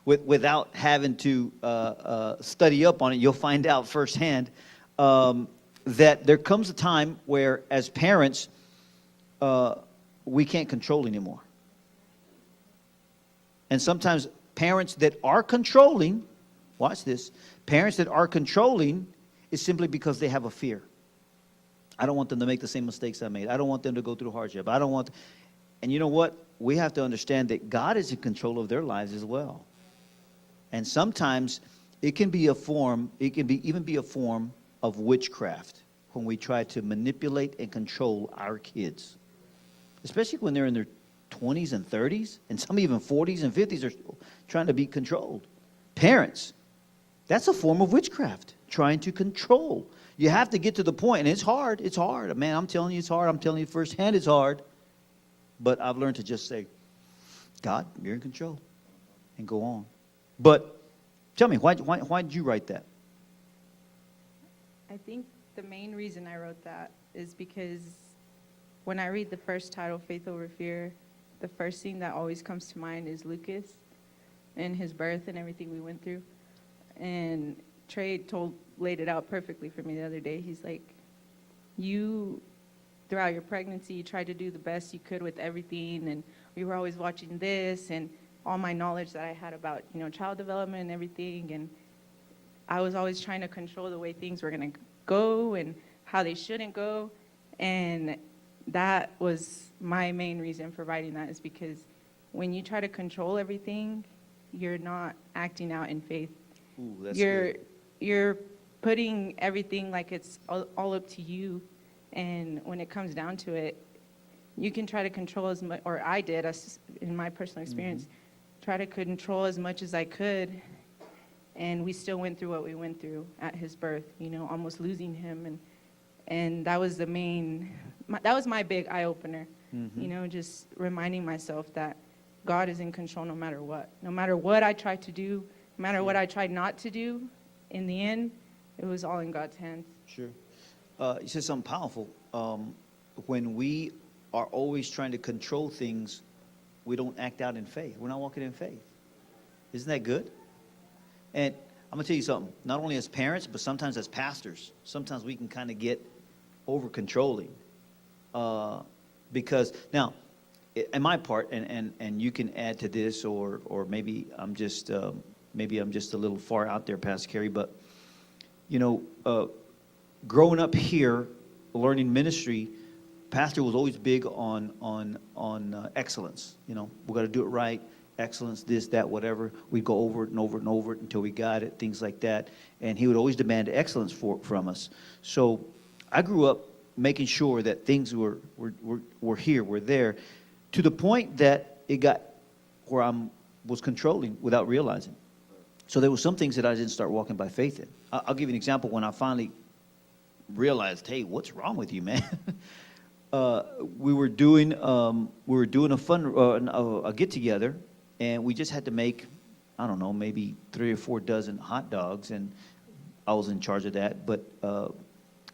without having to study up on it. You'll find out firsthand that there comes a time where, as parents, we can't control anymore. And sometimes parents that are controlling, watch this, parents that are controlling is simply because they have a fear. I don't want them to make the same mistakes I made. I don't want them to go through hardship. I don't want, and you know what? We have to understand that God is in control of their lives as well. And sometimes it can be a form, it can be even be a form of witchcraft when we try to manipulate and control our kids. Especially when they're in their 20s and 30s, and some even 40s and 50s are trying to be controlled. Parents, that's a form of witchcraft, trying to control. You have to get to the point, and it's hard. It's hard. Man, I'm telling you it's hard. I'm telling you firsthand it's hard. But I've learned to just say, God, you're in control, and go on. But tell me, why did you write that? I think the main reason I wrote that is because when I read the first title, Faith Over Fear, the first thing that always comes to mind is Lucas and his birth and everything we went through. And Trey laid it out perfectly for me the other day. He's like, you, throughout your pregnancy, you tried to do the best you could with everything, and we were always watching this and all my knowledge that I had about, child development and everything, and I was always trying to control the way things were going to go and how they shouldn't go, and that was my main reason for writing that, is because when you try to control everything, you're not acting out in faith. Ooh, that's good. You're putting everything like it's all up to you, and when it comes down to it, you can try to control as much, or I did, in my personal experience, try to control as much as I could, and we still went through what we went through at his birth, almost losing him, and that was that was my big eye-opener, just reminding myself that God is in control no matter what. No matter what I tried to do, no matter what I tried not to do, in the end, it was all in God's hands. Sure. You said something powerful. When we are always trying to control things, we don't act out in faith. We're not walking in faith. Isn't that good? And I'm going to tell you something. Not only as parents, but sometimes as pastors, sometimes we can kind of get over-controlling. Because, now, in my part, and you can add to this, or maybe I'm just a little far out there, Pastor Kerry, but, growing up here, learning ministry, Pastor was always big on excellence. We got to do it right, excellence, this, that, whatever. We'd go over it and over it and over it until we got it, things like that. And he would always demand excellence from us. So I grew up making sure that things were here, were there, to the point that it got where I was controlling without realizing. So there were some things that I didn't start walking by faith in. I'll give you an example. When I finally realized, hey, what's wrong with you, man? we were doing a get together, and we just had to make, I don't know, maybe 3 or 4 dozen hot dogs, and I was in charge of that. But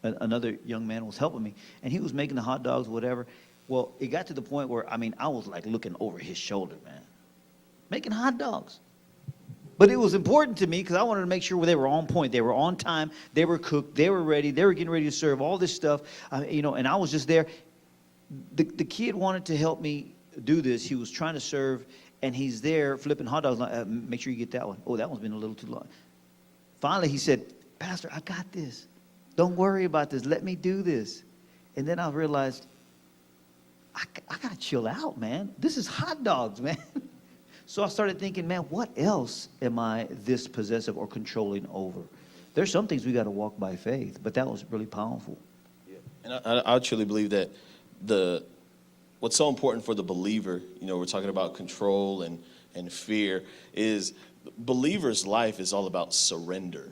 another young man was helping me, and he was making the hot dogs, whatever. Well, it got to the point where, I was like looking over his shoulder, man, making hot dogs. But it was important to me because I wanted to make sure they were on point. They were on time. They were cooked. They were ready. They were getting ready to serve all this stuff, and I was just there. The kid wanted to help me do this. He was trying to serve, and he's there flipping hot dogs. Make sure you get that one. Oh, that one's been a little too long. Finally, he said, Pastor, I got this. Don't worry about this. Let me do this. And then I realized, I got to chill out, man. This is hot dogs, man. So I started thinking, man, what else am I this possessive or controlling over? There's some things we got to walk by faith, but that was really powerful. Yeah. And I truly believe that what's so important for the believer, we're talking about control and fear, is believer's life is all about surrender.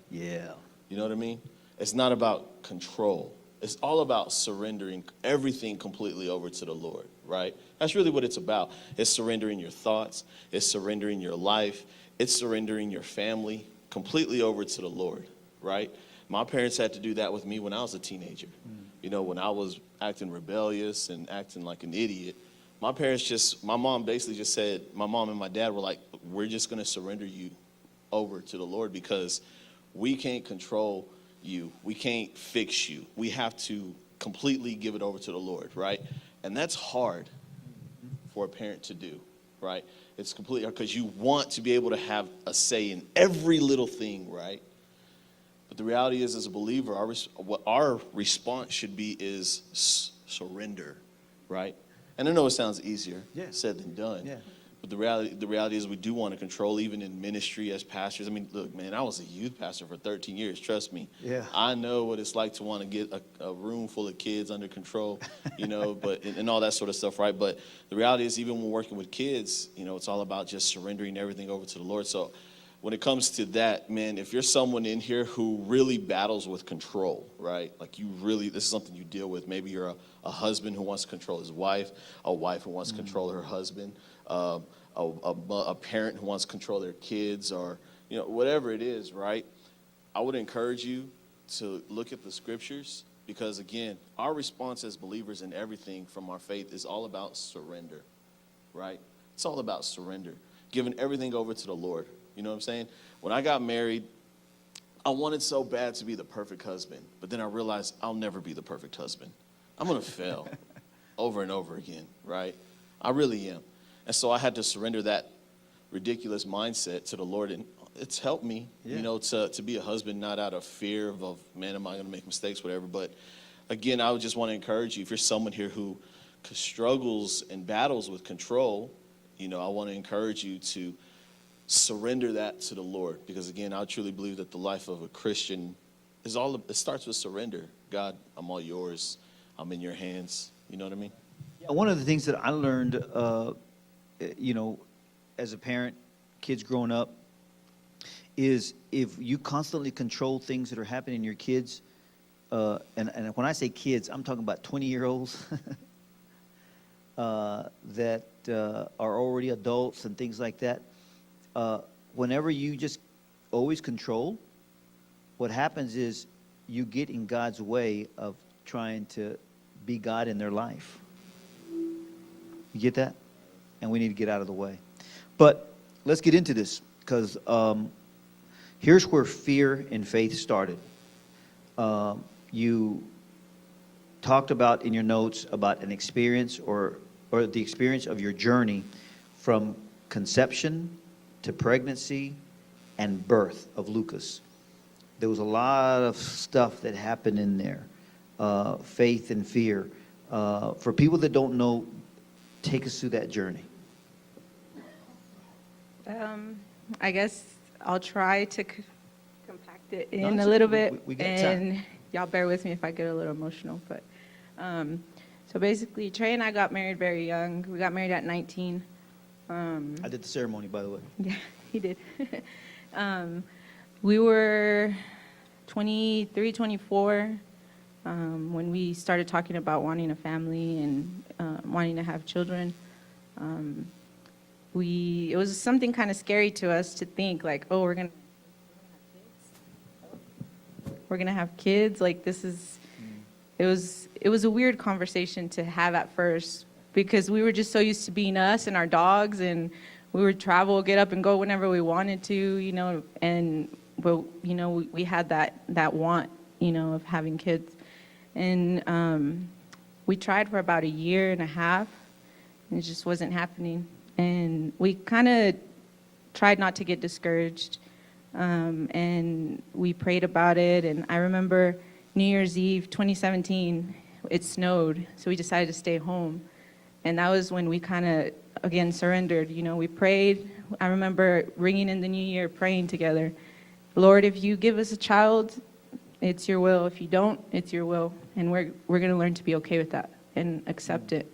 Yeah. You know what I mean? It's not about control. It's all about surrendering everything completely over to the Lord, right? That's really what it's about. It's surrendering your thoughts. It's surrendering your life. It's surrendering your family completely over to the Lord, right? My parents had to do that with me when I was a teenager. When I was acting rebellious and acting like an idiot, my mom and my dad were like, we're just going to surrender you over to the Lord, because we can't control you. We can't fix you. We have to completely give it over to the Lord, right? And that's hard for a parent to do, right? It's completely hard because you want to be able to have a say in every little thing, right? But the reality is, as a believer, what our response should be is surrender, right? And I know it sounds easier said than done. Yeah. But the reality is we do want to control, even in ministry as pastors. I mean, look, man, I was a youth pastor for 13 years. Trust me. Yeah. I know what it's like to want to get a room full of kids under control, but and all that sort of stuff, right? But the reality is, even when working with kids, it's all about just surrendering everything over to the Lord. So when it comes to that, man, if you're someone in here who really battles with control, right? Like this is something you deal with. Maybe you're a husband who wants to control his wife, a wife who wants to control her husband, a parent who wants to control their kids, or whatever it is, right? I would encourage you to look at the scriptures, because again, our response as believers in everything from our faith is all about surrender, right? It's all about surrender, giving everything over to the Lord. You know what I'm saying? When I got married, I wanted so bad to be the perfect husband, but then I realized I'll never be the perfect husband. I'm going to fail over and over again, right? I really am. And so I had to surrender that ridiculous mindset to the Lord, and it's helped me, to be a husband, not out of fear of, man, am I going to make mistakes, whatever. But again, I would just want to encourage you, if you're someone here who struggles and battles with control, I want to encourage you to surrender that to the Lord, because again, I truly believe that the life of a Christian it starts with surrender. God, I'm all yours. I'm in your hands. You know what I mean? Yeah, one of the things that I learned, as a parent, kids growing up, is if you constantly control things that are happening in your kids, and when I say kids, I'm talking about 20-year-olds that are already adults and things like that. Whenever you just always control, what happens is you get in God's way of trying to be God in their life. You get that? And we need to get out of the way. But let's get into this, because here's where fear and faith started. You talked about in your notes about an experience or the experience of your journey from conception to pregnancy and birth of Lucas. There was a lot of stuff that happened in there, faith and fear. For people that don't know, take us through that journey. I guess I'll try to compact it in No, a little bit, we got and time. y'all bear with me if I get a little emotional. But so basically, Trey and I got married very young. We got married at 19. I did the ceremony, by the way. Yeah, he did. We were 23, 24 when we started talking about wanting a family and wanting to have children. It was something kind of scary to us to think like, oh, we're gonna have kids. Like this is, it was a weird conversation to have at first, because we were just so used to being us and our dogs, and we would travel, get up and go whenever we wanted to, we had that want, of having kids. And we tried for about a year and a half, and it just wasn't happening. And we kind of tried not to get discouraged, and we prayed about it. And I remember New Year's Eve 2017, it snowed, so we decided to stay home. And that was when we kind of, again, surrendered. We prayed. I remember ringing in the new year, praying together, Lord, if you give us a child, it's your will. If you don't, it's your will. And we're going to learn to be okay with that and accept it.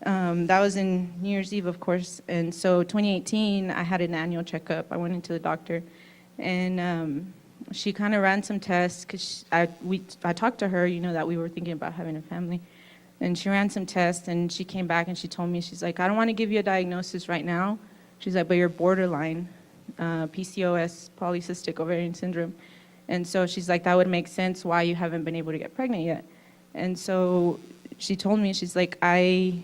That was in New Year's Eve, of course. And so 2018, I had an annual checkup. I went into the doctor, and she kind of ran some tests, because I talked to her, that we were thinking about having a family. And she ran some tests, and she came back and she told me, she's like, I don't want to give you a diagnosis right now. She's like, but you're borderline PCOS, polycystic ovarian syndrome. And so she's like, that would make sense why you haven't been able to get pregnant yet. And so she told me, she's like, I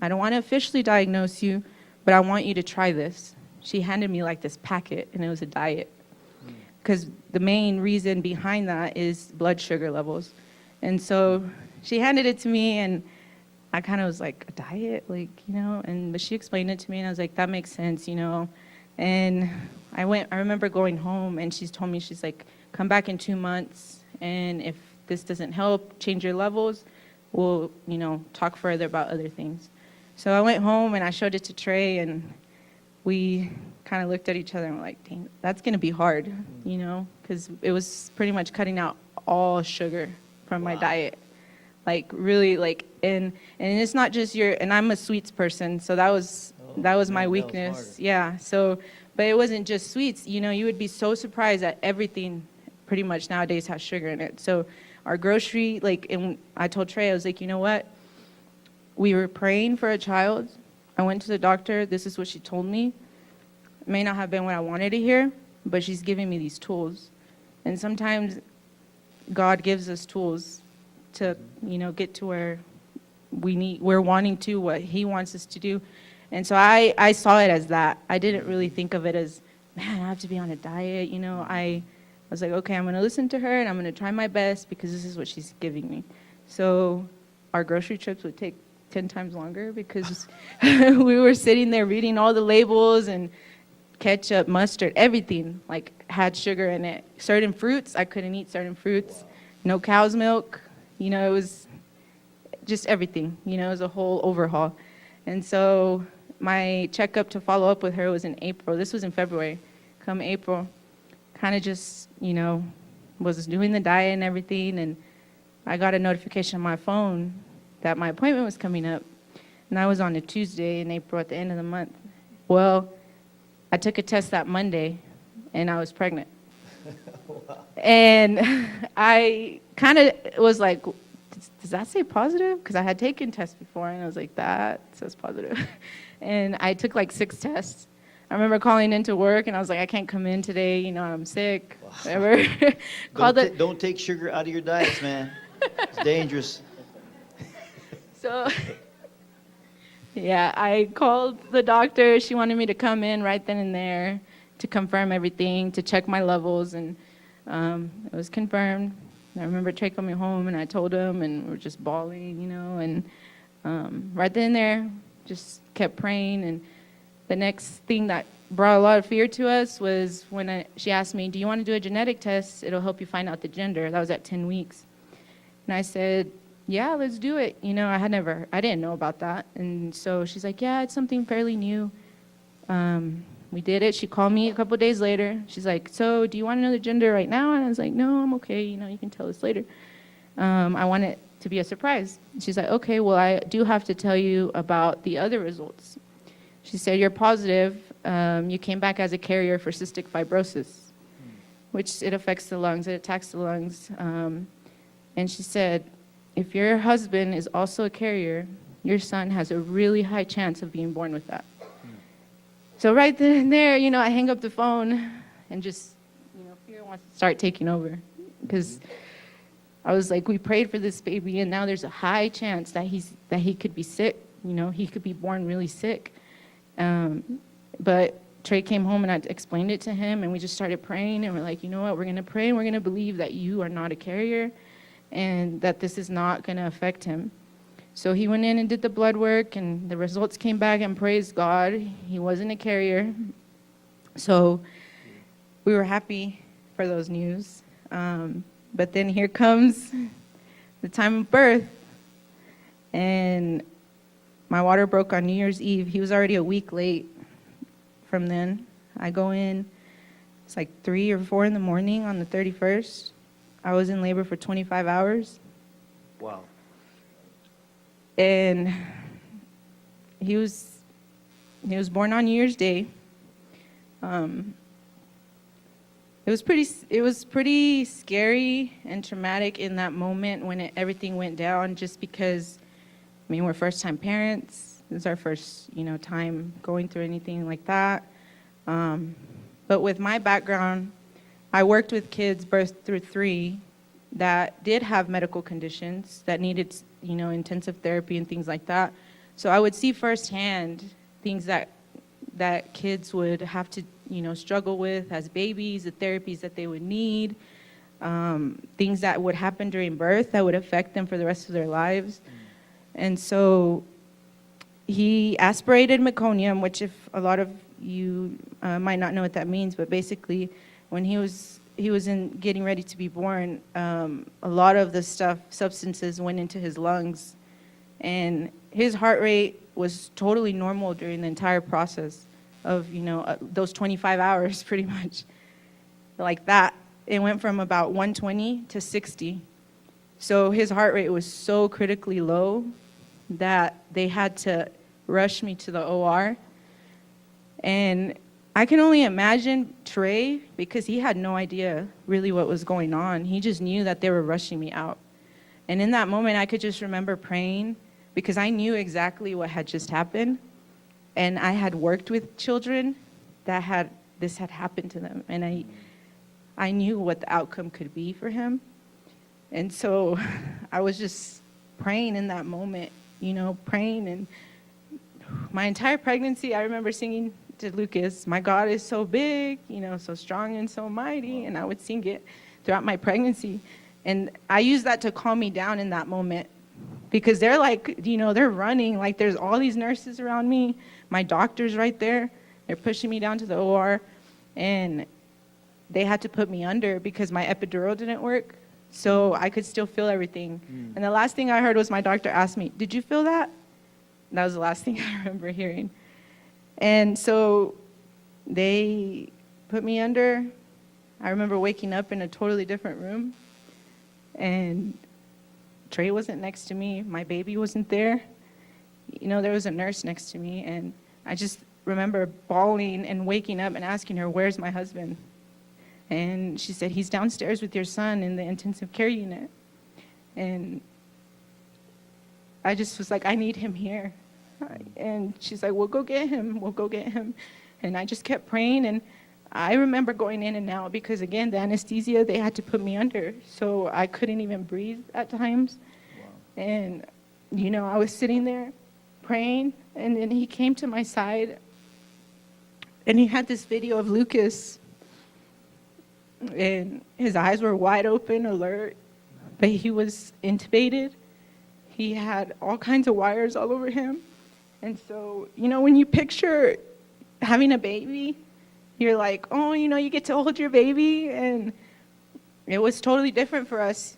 don't want to officially diagnose you, but I want you to try this. she handed me like this packet, and it was a diet. Because the main reason behind that is blood sugar levels. And so she handed it to me, and I kind of was like, a diet? Like, but she explained it to me, and I was like, that makes sense, And I remember going home, and she's told me, she's like, come back in 2 months, and if this doesn't help change your levels, we'll, talk further about other things. So I went home, and I showed it to Trey, and we kind of looked at each other and were like, dang, that's going to be hard, because it was pretty much cutting out all sugar from my diet. Like really, and it's not just and I'm a sweets person, so that was my weakness. Yeah. So, but it wasn't just sweets. You would be so surprised that everything pretty much nowadays has sugar in it. So our grocery, and I told Trey, I was like, you know what? We were praying for a child. I went to the doctor. This is what she told me. It may not have been what I wanted to hear, but she's giving me these tools. And sometimes God gives us tools to, get to where we're wanting to, what he wants us to do. And so I saw it as that. I didn't really think of it as, man, I have to be on a diet. I was like, okay, I'm going to listen to her, and I'm going to try my best because this is what she's giving me. So our grocery trips would take 10 times longer because we were sitting there reading all the labels, and ketchup, mustard, everything had sugar in it. Certain fruits, I couldn't eat certain fruits. No cow's milk. It was just everything. It was a whole overhaul. And so my checkup to follow up with her was in April. This was in February. Come April, kind of just, was doing the diet and everything. And I got a notification on my phone that my appointment was coming up. And I was on a Tuesday in April at the end of the month. Well, I took a test that Monday, and I was pregnant. Wow. And I kind of was like, does that say positive? Because I had taken tests before, and I was like, that says positive. And I took 6 tests. I remember calling into work, and I was like, I can't come in today, I'm sick, wow. Whatever. Don't take sugar out of your diets, man. It's dangerous. So, yeah, I called the doctor. She wanted me to come in right then and there to confirm everything, to check my levels, and it was confirmed. I remember Trey coming home, and I told him, and we were just bawling, and right then and there, just kept praying. And the next thing that brought a lot of fear to us was when she asked me, do you want to do a genetic test? It'll help you find out the gender. That was at 10 weeks. And I said, yeah, let's do it. I didn't know about that. And so she's like, yeah, it's something fairly new. We did it. She called me a couple of days later. She's like, so do you want to know the gender right now? And I was like, no, I'm okay. You can tell us later. I want it to be a surprise. She's like, okay, well, I do have to tell you about the other results. She said, you're positive. You came back as a carrier for cystic fibrosis, which it affects the lungs. It attacks the lungs. And she said, if your husband is also a carrier, your son has a really high chance of being born with that. So right then and there, I hang up the phone, and just, fear wants to start taking over. Because I was like, we prayed for this baby, and now there's a high chance that he could be sick. He could be born really sick. But Trey came home, and I explained it to him, and we just started praying, and we're like, you know what, we're going to pray, and we're going to believe that you are not a carrier, and that this is not going to affect him. So he went in and did the blood work, and the results came back, and praise God, he wasn't a carrier. So we were happy for those news. But then here comes the time of birth, and my water broke on New Year's Eve. He was already a week late from then. I go in, it's 3 or 4 in the morning on the 31st. I was in labor for 25 hours. Wow. And he was born on New Year's Day. It was pretty scary and traumatic in that moment when everything went down, just because, we're first-time parents. This is our first, time going through anything like that. But with my background, I worked with kids birth through 3 that did have medical conditions that needed, intensive therapy and things like that. So I would see firsthand things that that kids would have to, struggle with as babies, the therapies that they would need, things that would happen during birth that would affect them for the rest of their lives. And so he aspirated meconium, which if a lot of you might not know what that means, but basically when he was in getting ready to be born, a lot of the substances went into his lungs, and his heart rate was totally normal during the entire process of, those 25 hours pretty much. Like that, it went from about 120 to 60. So his heart rate was so critically low that they had to rush me to the OR. And I can only imagine Trey, because he had no idea really what was going on. He just knew that they were rushing me out. And in that moment, I could just remember praying, because I knew exactly what had just happened. And I had worked with children that this had happened to them. And I knew what the outcome could be for him. And so I was just praying in that moment, praying. And my entire pregnancy, I remember singing to Lucas, "My God is so big, so strong and so mighty." And I would sing it throughout my pregnancy. And I used that to calm me down in that moment, because they're like, they're running, like there's all these nurses around me. My doctor's right there. They're pushing me down to the OR. And they had to put me under because my epidural didn't work. So I could still feel everything. And the last thing I heard was my doctor asked me, "Did you feel that?" That was the last thing I remember hearing. And so they put me under. I remember waking up in a totally different room. And Trey wasn't next to me. My baby wasn't there. There was a nurse next to me. And I just remember bawling and waking up and asking her, "Where's my husband?" And she said, "He's downstairs with your son in the intensive care unit." And I just was like, "I need him here." And she's like, "We'll go get him. We'll go get him." And I just kept praying. And I remember going in and out because, again, the anesthesia, they had to put me under. So I couldn't even breathe at times. Wow. And, I was sitting there praying. And then he came to my side. And he had this video of Lucas. And his eyes were wide open, alert. But he was intubated. He had all kinds of wires all over him. And so, when you picture having a baby, you're like, oh, you get to hold your baby. And it was totally different for us,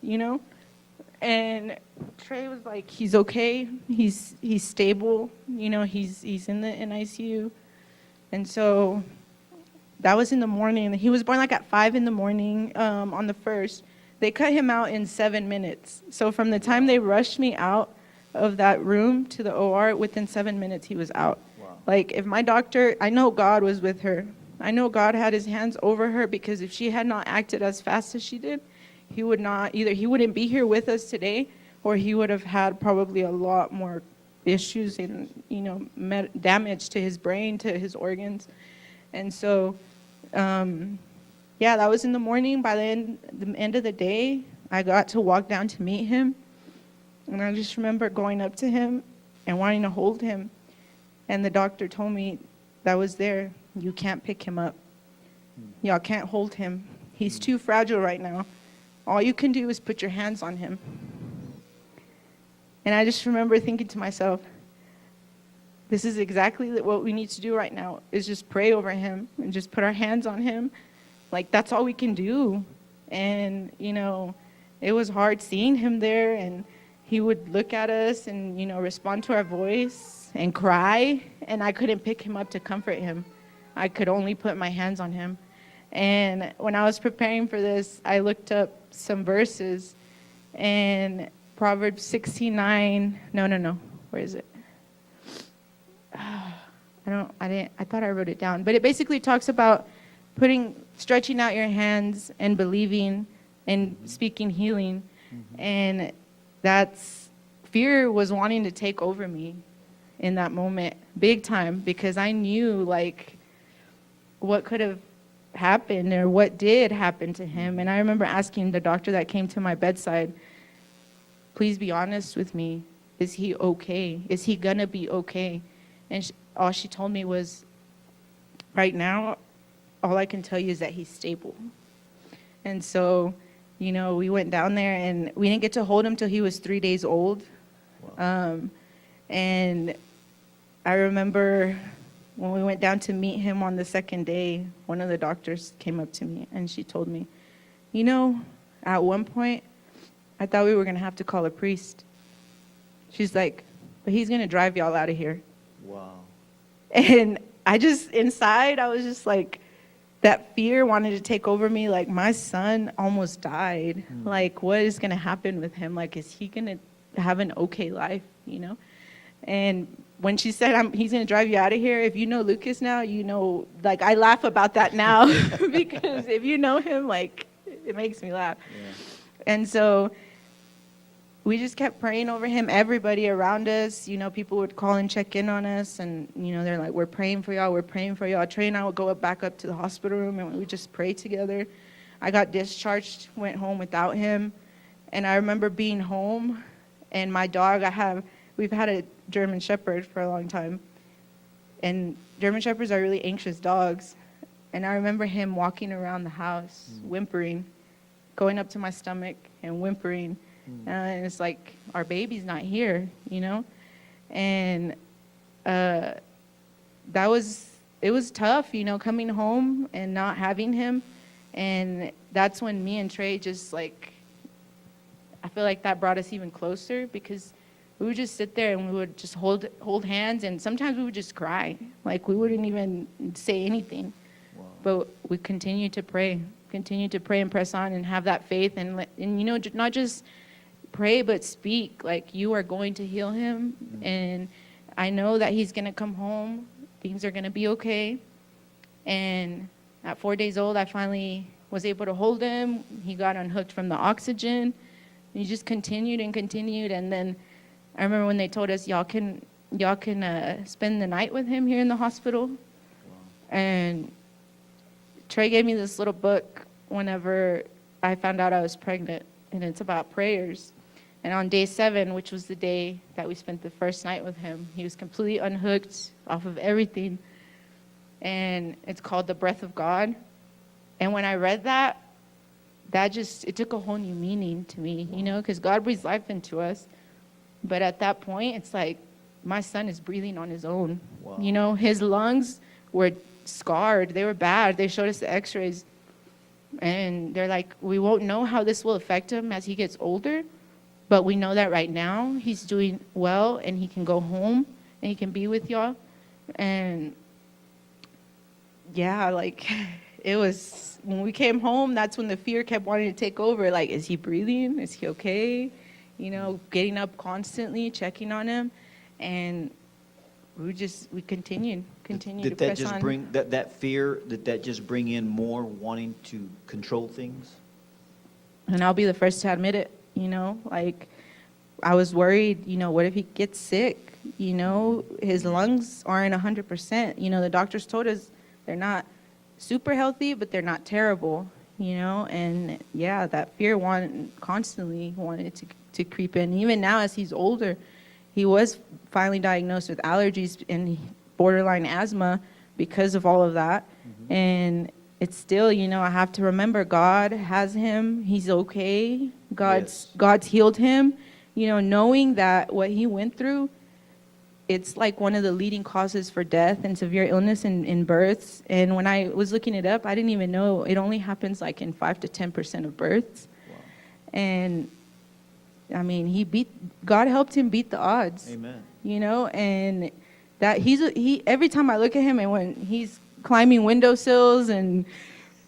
And Trey was like, "He's okay. He's stable. He's in the NICU." And so that was in the morning. He was born like at 5 in the morning on the 1st. They cut him out in 7 minutes. So from the time they rushed me out of that room to the OR, within 7 minutes he was out. Wow. Like if my doctor, I know God was with her. I know God had his hands over her, because if she had not acted as fast as she did, he wouldn't be here with us today, or he would have had probably a lot more issues and, damage to his brain, to his organs. And so, that was in the morning. By the end of the day, I got to walk down to meet him. And I just remember going up to him and wanting to hold him. And the doctor told me that was there, "You can't pick him up. Y'all can't hold him. He's too fragile right now. All you can do is put your hands on him." And I just remember thinking to myself, this is exactly what we need to do right now, is just pray over him and just put our hands on him. Like, that's all we can do. And, it was hard seeing him there, and he would look at us and, respond to our voice and cry, and I couldn't pick him up to comfort him. I could only put my hands on him. And when I was preparing for this, I looked up some verses, and Proverbs 16:9, no, where is it? I thought I wrote it down, but it basically talks about stretching out your hands and believing and speaking healing. Mm-hmm. And fear was wanting to take over me in that moment, big time, because I knew what could have happened or what did happen to him. And I remember asking the doctor that came to my bedside, "Please be honest with me. Is he okay? Is he gonna be okay?" And all she told me was, right now, all I can tell you is that he's stable. And so, we went down there and we didn't get to hold him till he was 3 days old. Wow. And I remember when we went down to meet him on the second day, one of the doctors came up to me and she told me, at one point, I thought we were going to have to call a priest. She's like, but he's going to drive y'all out of here. Wow. And inside, I was just like, that fear wanted to take over me. Like, my son almost died. Like, what is going to happen with him? Like, is he going to have an okay life, And when she said, he's going to drive you out of here, if you know Lucas now, like, I laugh about that now because if you know him, like, it makes me laugh. Yeah. And so we just kept praying over him. Everybody around us, people would call and check in on us. And, they're like, we're praying for y'all. We're praying for y'all. Trey and I would go back up to the hospital room and we would just pray together. I got discharged, went home without him. And I remember being home and my dog, we've had a German Shepherd for a long time. And German Shepherds are really anxious dogs. And I remember him walking around the house, whimpering, going up to my stomach and whimpering. And it's like, our baby's not here, And it was tough, coming home and not having him. And that's when me and Trey just like, I feel like that brought us even closer because we would just sit there and we would just hold hands. And sometimes we would just cry. Like, we wouldn't even say anything. Wow. But we continue to pray and press on and have that faith and not just pray, but speak, like, you are going to heal him. And I know that he's going to come home. Things are going to be okay. And at 4 days old, I finally was able to hold him. He got unhooked from the oxygen. And he just continued and continued. And then I remember when they told us, y'all can spend the night with him here in the hospital. Wow. And Trey gave me this little book whenever I found out I was pregnant. And it's about prayers. And on day 7, which was the day that we spent the first night with him, he was completely unhooked off of everything. And it's called The Breath of God. And when I read that it took a whole new meaning to me, because God breathes life into us. But at that point, it's like, my son is breathing on his own. Wow. His lungs were scarred. They were bad. They showed us the x-rays. And they're like, we won't know how this will affect him as he gets older, but we know that right now he's doing well and he can go home and he can be with y'all. And yeah, like, it was, when we came home, that's when the fear kept wanting to take over. Like, is he breathing? Is he okay? Getting up constantly, checking on him. And we continued to press on. That fear, did that just bring in more wanting to control things? And I'll be the first to admit it, like, I was worried, what if he gets sick? His lungs aren't 100%. The doctors told us they're not super healthy, but they're not terrible, and yeah, that fear constantly wanted to creep in. Even now, as he's older, he was finally diagnosed with allergies and borderline asthma because of all of that. Mm-hmm. And it's still, I have to remember God has him. He's okay. God's healed him. Knowing that what he went through, it's like one of the leading causes for death and severe illness in births. And when I was looking it up, I didn't even know it only happens like in 5 to 10% of births. Wow. And I mean, God helped him beat the odds. Amen. And that every time I look at him and when he's climbing windowsills and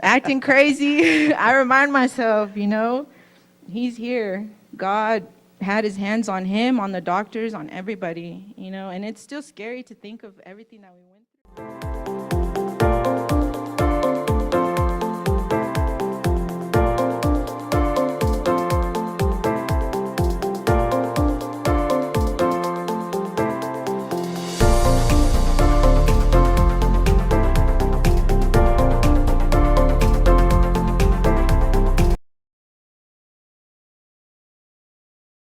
acting crazy, I remind myself, he's here. God had his hands on him, on the doctors, on everybody, and it's still scary to think of everything that we went through.